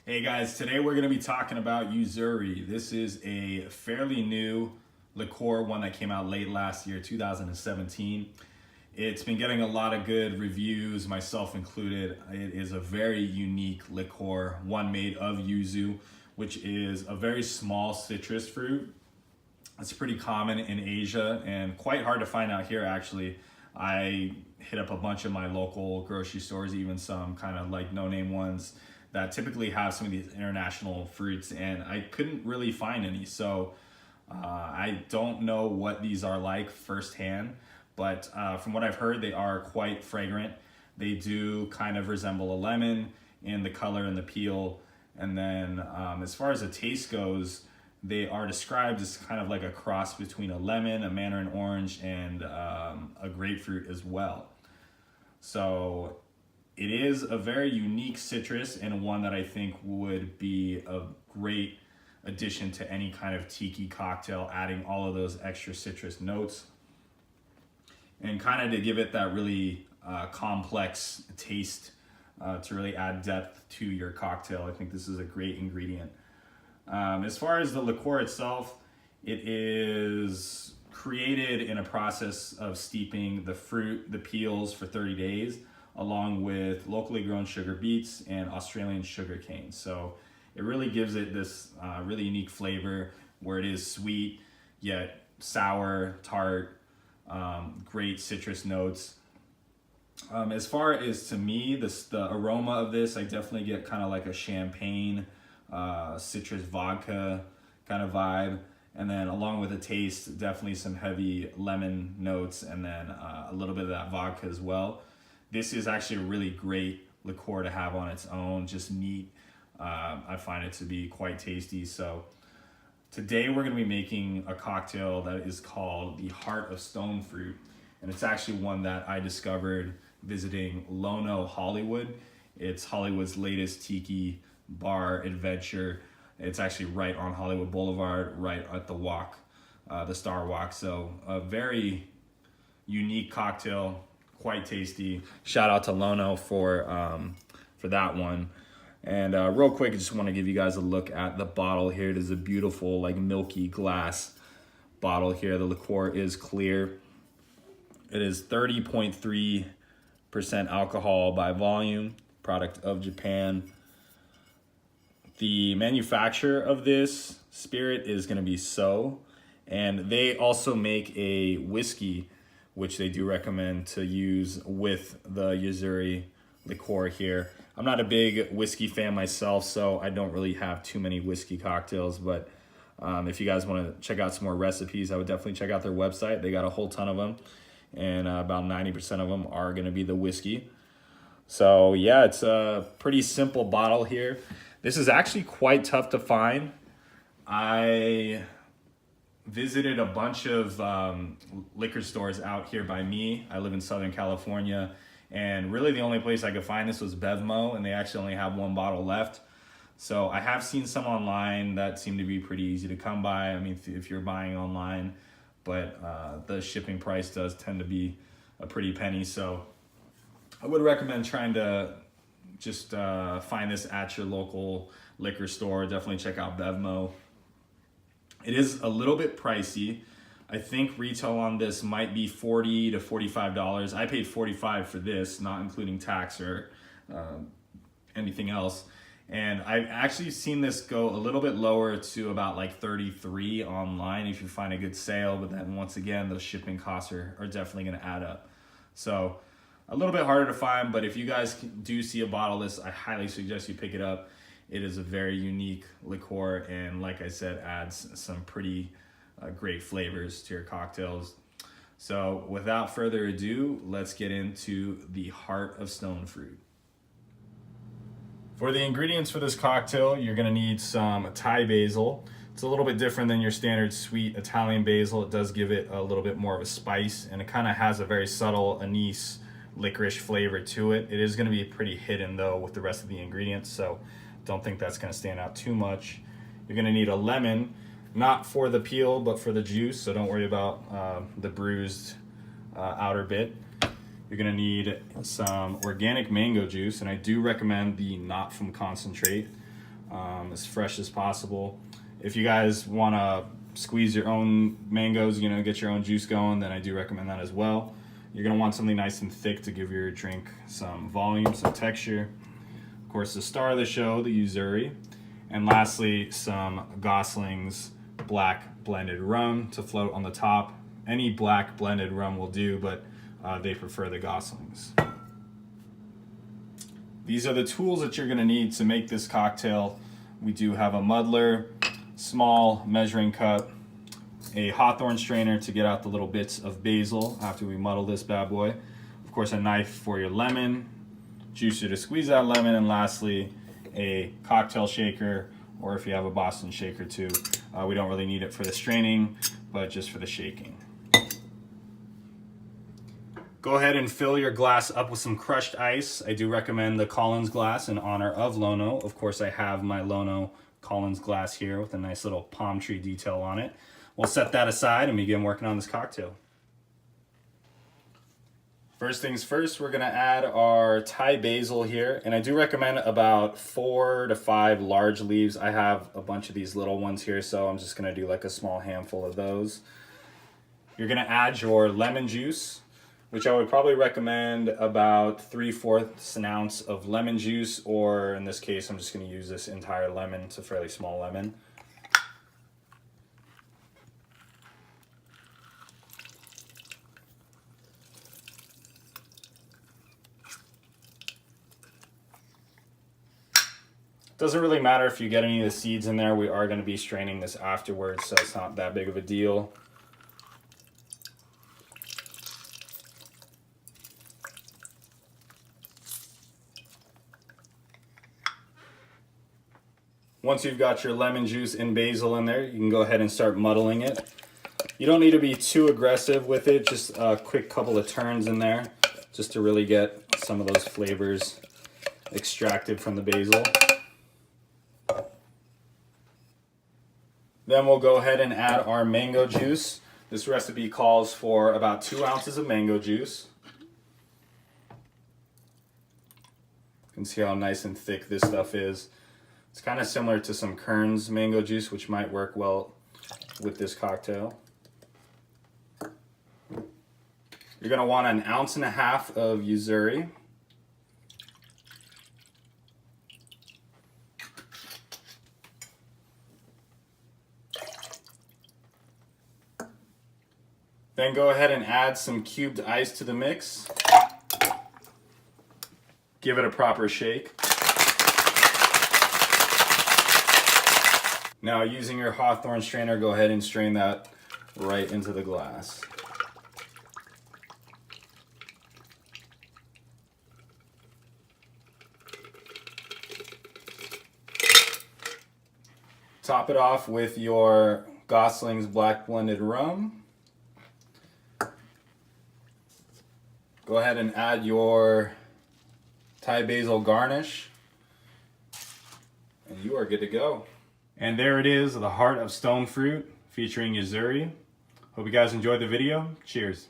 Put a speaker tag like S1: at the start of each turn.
S1: Hey guys, today we're going to be talking about YUZURI. This is a fairly new liqueur, one that came out late last year, 2017. It's been getting a lot of good reviews, myself included. It is a very unique liqueur, one made of yuzu, which is a very small citrus fruit. It's pretty common in Asia and quite hard to find out here actually. I hit up a bunch of my local grocery stores, even some kind of like no-name ones that typically have some of these international fruits, and I couldn't really find any. So I don't know what these are like firsthand, but from what I've heard, they are quite fragrant. They do kind of resemble a lemon in the color and the peel. And then as far as the taste goes, they are described as kind of like a cross between a lemon, a mandarin orange, and a grapefruit as well. So it is a very unique citrus and one that I think would be a great addition to any kind of tiki cocktail, adding all of those extra citrus notes and kind of to give it that really complex taste to really add depth to your cocktail. I think this is a great ingredient. As far as the liqueur itself, it is created in a process of steeping the fruit, the peels for 30 days, along with locally grown sugar beets and Australian sugar cane. So it really gives it this really unique flavor where it is sweet, yet sour, tart, great citrus notes. As far as to me, the aroma of this, I definitely get kind of like a champagne, citrus vodka kind of vibe. And then along with the taste, definitely some heavy lemon notes and then a little bit of that vodka as well. This is actually a really great liqueur to have on its own, just neat. I find it to be quite tasty. So today we're gonna be making a cocktail that is called the Heart of Stone Fruit. And it's actually one that I discovered visiting Lono Hollywood. It's Hollywood's latest tiki bar adventure. It's actually right on Hollywood Boulevard, right at the walk, the Star Walk. So a very unique cocktail, quite tasty. Shout out to Lono for that one. And real quick, I just want to give you guys a look at the bottle here. It is a beautiful, like milky glass bottle here. The liqueur is clear. It is 30.3% alcohol by volume, product of Japan. The manufacturer of this spirit is going to be So, and they also make a whiskey, which they do recommend to use with the YUZURI liqueur here. I'm not a big whiskey fan myself, so I don't really have too many whiskey cocktails, but if you guys want to check out some more recipes, I would definitely check out their website. They got a whole ton of them, and about 90% of them are going to be the whiskey. So yeah, it's a pretty simple bottle here. This is actually quite tough to find. I visited a bunch of liquor stores out here by me. I live in Southern California, and really the only place I could find this was Bevmo, and they actually only have one bottle left. So I have seen some online that seem to be pretty easy to come by. I mean, if you're buying online, but the shipping price does tend to be a pretty penny. So I would recommend trying to just find this at your local liquor store. Definitely check out Bevmo. It is a little bit pricey. I think retail on this might be $40 to $45. I paid $45 for this, not including tax or anything else. And I've actually seen this go a little bit lower to about like $33 online if you find a good sale. But then once again, those shipping costs are definitely going to add up. So a little bit harder to find, but if you guys do see a bottle of this, I highly suggest you pick it up. It is a very unique liqueur, and like I said, adds some pretty great flavors to your cocktails. So without further ado, let's get into the Heart of Stone Fruit. For the ingredients for this cocktail, you're gonna need some Thai basil. It's a little bit different than your standard sweet Italian basil. It does give it a little bit more of a spice, and it kind of has a very subtle anise licorice flavor to it. It is going to be pretty hidden though with the rest of the ingredients, so don't think that's going to stand out too much. You're going to need a lemon, not for the peel but for the juice, so don't worry about the bruised outer bit. You're going to need some organic mango juice, and I do recommend the not from concentrate. as fresh as possible. If you guys want to squeeze your own mangoes, you know, get your own juice going, then I do recommend that as well. You're going to want something nice and thick to give your drink some volume, some texture. Of course, the star of the show, the YUZURI. And lastly, some Gosling's black blended rum to float on the top. Any black blended rum will do, but they prefer the Gosling's. These are the tools that you're going to need to make this cocktail. We do have a muddler, small measuring cup, a hawthorn strainer to get out the little bits of basil after we muddle this bad boy. Of course, a knife for your lemon, juicer to squeeze that lemon, and lastly, a cocktail shaker, or if you have a Boston shaker too. We don't really need it for the straining, but just for the shaking. Go ahead and fill your glass up with some crushed ice. I do recommend the Collins glass in honor of Lono. Of course, I have my Lono Collins glass here with a nice little palm tree detail on it. We'll set that aside and begin working on this cocktail. First things first, we're gonna add our Thai basil here, and I do recommend about 4 to 5 large leaves. I have a bunch of these little ones here, so I'm just gonna do like a small handful of those. You're gonna add your lemon juice, which I would probably recommend about 3/4 an ounce of lemon juice, or in this case, I'm just gonna use this entire lemon. It's a fairly small lemon. Doesn't really matter if you get any of the seeds in there. We are going to be straining this afterwards, so it's not that big of a deal. Once you've got your lemon juice and basil in there, you can go ahead and start muddling it. You don't need to be too aggressive with it, just a quick couple of turns in there, just to really get some of those flavors extracted from the basil. Then we'll go ahead and add our mango juice. This recipe calls for about 2 ounces of mango juice. You can see how nice and thick this stuff is. It's kind of similar to some Kern's mango juice, which might work well with this cocktail. You're gonna want 1.5 ounces of YUZURI. Then go ahead and add some cubed ice to the mix. Give it a proper shake. Now, using your hawthorn strainer, go ahead and strain that right into the glass. Top it off with your Gosling's black blended rum. Go ahead and add your Thai basil garnish, and you are good to go. And there it is, the heart of stone fruit featuring YUZURI. Hope you guys enjoyed the video. Cheers.